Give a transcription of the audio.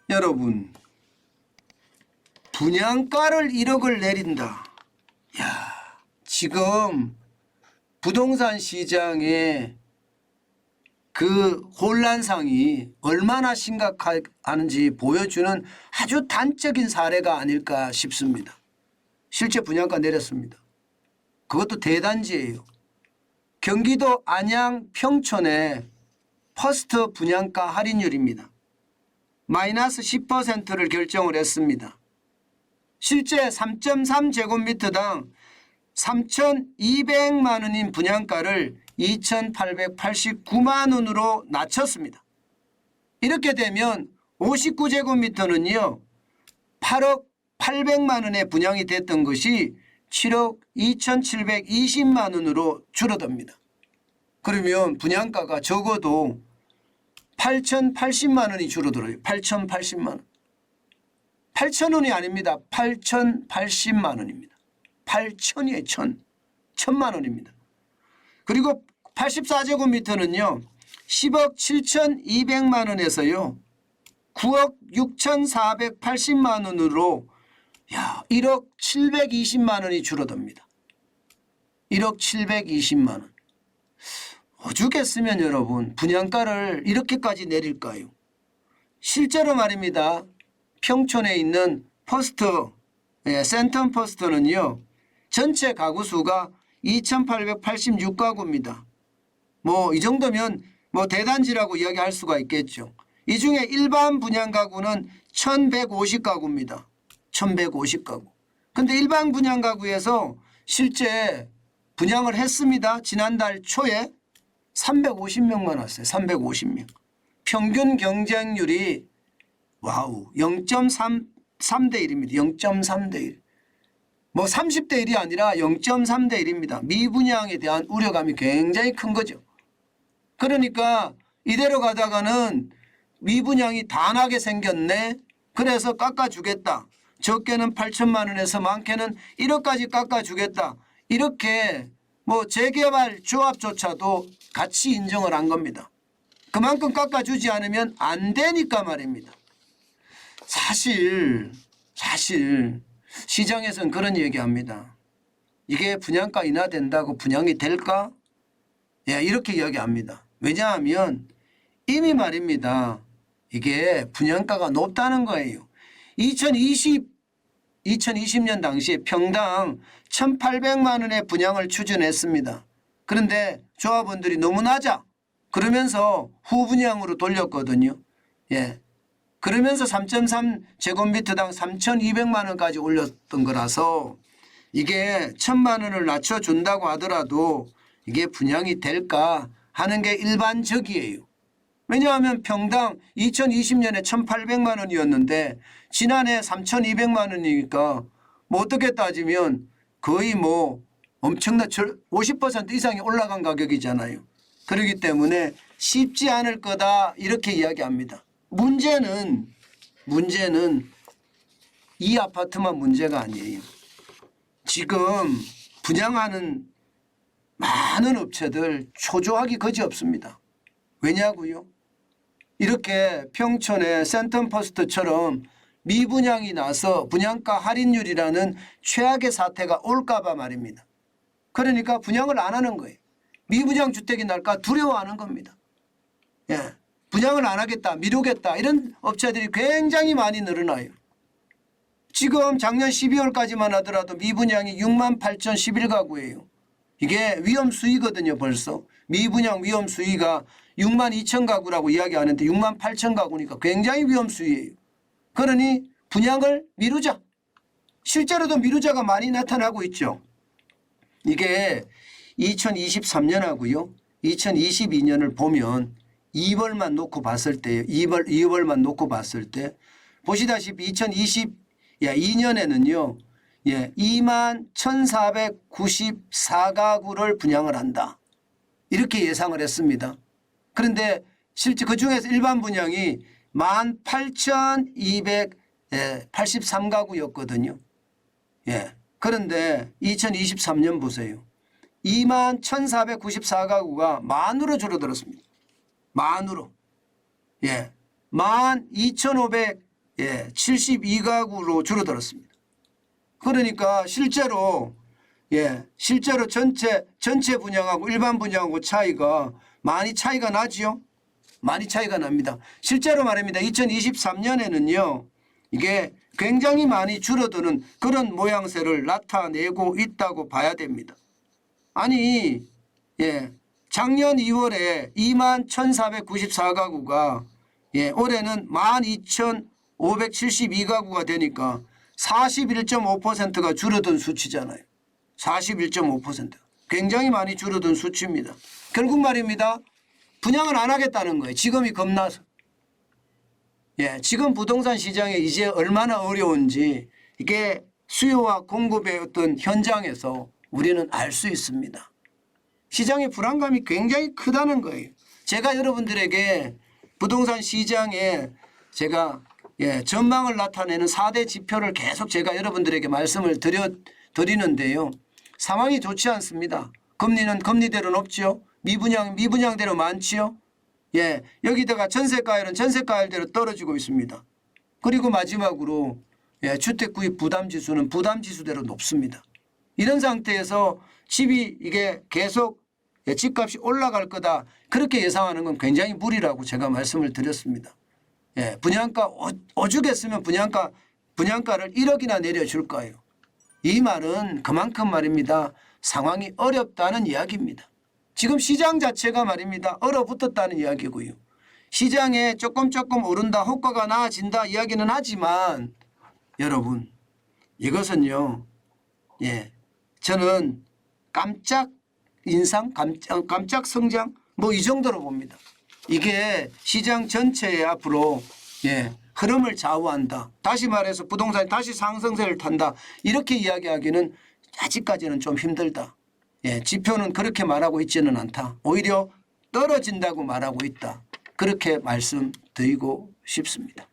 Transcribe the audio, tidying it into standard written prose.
여러분, 분양가를 1억을 내린다. 야, 지금 부동산 시장의 그 혼란상이 얼마나 심각한지 보여주는 아주 단적인 사례가 아닐까 싶습니다. 실제 분양가 내렸습니다. 그것도 대단지예요. 경기도 안양 평촌의 퍼스트 분양가 할인율입니다. 마이너스 10%를 결정을 했습니다. 실제 3.3제곱미터당 3,200만 원인 분양가를 2,889만 원으로 낮췄습니다. 이렇게 되면 59제곱미터는요 8억 800만 원에 분양이 됐던 것이 7억 2,720만 원으로 줄어듭니다. 그러면 분양가가 적어도 8,080만 원이 줄어들어요. 8,080만 원. 8,000원이 아닙니다. 8,080만 원입니다. 8,000이에요. 1,000만 원입니다. 그리고 84제곱미터는요. 10억 7,200만 원에서요. 9억 6,480만 원으로 1억 720만 원이 줄어듭니다. 1억 720만 원. 오죽했으면 여러분 분양가를 이렇게까지 내릴까요? 실제로 말입니다. 평촌에 있는 퍼스트, 센텀 퍼스트는요. 전체 가구 수가 2,886가구입니다. 뭐 이 정도면 뭐 대단지라고 이야기할 수가 있겠죠. 이 중에 일반 분양 가구는 1,150가구입니다. 1,150가구. 근데 일반 분양 가구에서 실제 분양을 했습니다. 지난달 초에 350명만 왔어요. 350명. 평균 경쟁률이 와우 0.3대 1입니다. 0.3대 1. 뭐 30대 1이 아니라 0.3대 1입니다. 미분양에 대한 우려감이 굉장히 큰 거죠. 그러니까 이대로 가다가는 미분양이 다 나게 생겼네. 그래서 깎아주겠다. 적게는 8천만 원에서 많게는 1억까지 깎아주겠다. 이렇게 뭐 재개발 조합조차도 같이 인정을 한 겁니다. 그만큼 깎아주지 않으면 안 되니까 말입니다. 사실 시장에서는 그런 얘기합니다. 이게 분양가 인하된다고 분양이 될까? 이렇게 이야기합니다. 왜냐하면 이미 말입니다. 이게 분양가가 높다는 거예요. 2020년 당시에 평당 1,800만 원의 분양을 추진했습니다. 그런데 조합원들이 너무 낮아. 그러면서 후분양으로 돌렸거든요. 그러면서 3.3제곱미터당 3,200만 원까지 올렸던 거라서 이게 1,000만 원을 낮춰준다고 하더라도 이게 분양이 될까 하는 게 일반적이에요. 왜냐하면 평당 2020년에 1,800만 원이었는데 지난해 3,200만 원이니까 뭐 어떻게 따지면 거의 뭐 엄청난 50% 이상이 올라간 가격이잖아요. 그렇기 때문에 쉽지 않을 거다 이렇게 이야기합니다. 문제는 이 아파트만 문제가 아니에요. 지금 분양하는 많은 업체들 초조하기 거지없습니다. 왜냐고요? 이렇게 평촌의 센텀퍼스트처럼 미분양이 나서 분양가 할인율이라는 최악의 사태가 올까 봐 말입니다. 그러니까 분양을 안 하는 거예요. 미분양 주택이 날까 두려워하는 겁니다. 분양을 안 하겠다, 미루겠다 이런 업체들이 굉장히 많이 늘어나요. 지금 작년 12월까지만 하더라도 미분양이 68,011가구예요. 이게 위험 수위거든요. 벌써 미분양 위험 수위가 62,000가구라고 이야기하는데 68,000가구니까 굉장히 위험 수위예요. 그러니 분양을 미루자. 실제로도 미루자가 많이 나타나고 있죠. 이게 2023년하고요. 2022년을 보면 2월만 놓고 봤을 때요. 2월만 놓고 봤을 때 보시다시피 2022년에는요. 21,494가구를 분양을 한다. 이렇게 예상을 했습니다. 그런데 실제 그중에서 일반 분양이 18,283가구였거든요. 그런데 2023년 보세요. 21,494가구가 만으로 줄어들었습니다. 만으로. 12,500 72가구로 줄어들었습니다. 그러니까 실제로 전체 분양하고 일반 분양하고 차이가 많이 차이가 나지요. 많이 차이가 납니다. 실제로 말입니다. 2023년에는요. 이게 굉장히 많이 줄어드는 그런 모양새를 나타내고 있다고 봐야 됩니다. 아니 작년 2월에 21,494가구가 올해는 12,572가구가 되니까 41.5%가 줄어든 수치잖아요. 41.5%. 굉장히 많이 줄어든 수치입니다. 결국 말입니다. 분양을 안 하겠다는 거예요. 지금이 겁나서. 지금 부동산 시장에 이제 얼마나 어려운지 이게 수요와 공급의 어떤 현장에서 우리는 알 수 있습니다. 시장의 불안감이 굉장히 크다는 거예요. 제가 여러분들에게 부동산 시장에 제가 전망을 나타내는 4대 지표를 계속 제가 여러분들에게 말씀을 드리는데요. 상황이 좋지 않습니다. 금리는 금리대로 높죠. 미분양대로 많지요. 여기다가 전세가율은 전세가율대로 떨어지고 있습니다. 그리고 마지막으로 주택구입 부담지수는 부담지수대로 높습니다. 이런 상태에서 집이 이게 계속 집값이 올라갈 거다 그렇게 예상하는 건 굉장히 무리라고 제가 말씀을 드렸습니다. 분양가 오죽했으면 분양가를 1억이나 내려줄 거예요. 이 말은 그만큼 말입니다. 상황이 어렵다는 이야기입니다. 지금 시장 자체가 말입니다. 얼어붙었다는 이야기고요. 시장에 조금 오른다, 호가가 나아진다 이야기는 하지만 여러분 이것은요. 저는 깜짝 인상, 깜짝 성장 뭐 이 정도로 봅니다. 이게 시장 전체에 앞으로 흐름을 좌우한다. 다시 말해서 부동산이 다시 상승세를 탄다. 이렇게 이야기하기는 아직까지는 좀 힘들다. 지표는 그렇게 말하고 있지는 않다. 오히려 떨어진다고 말하고 있다. 그렇게 말씀드리고 싶습니다.